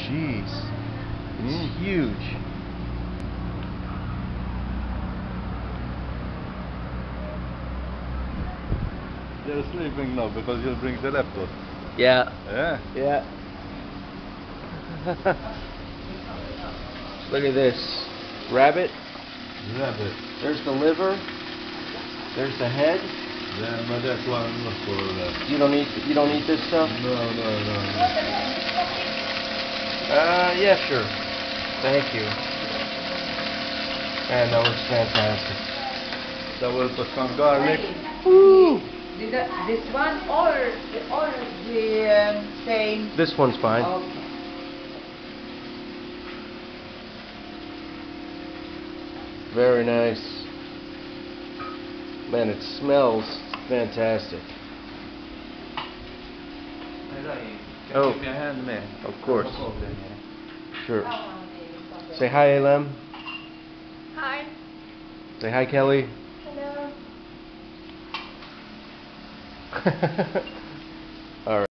jeez. It's huge. They're sleeping now because you'll bring the laptop. Yeah. Yeah. Yeah. Look at this. Rabbit. Rabbit. There's the liver. There's the head. Yeah, but that one not for that. You don't eat this stuff? No. Yeah, sure. Thank you. Man, that looks fantastic. That will put some garlic. Woo! This one or the same? This one's fine. Okay. Very nice. Man, it smells fantastic. Oh. Give me a hand, man. Of course. No problem, yeah. Sure. Say hi, Elem. Hi. Say hi, Kelly. Hello. All right.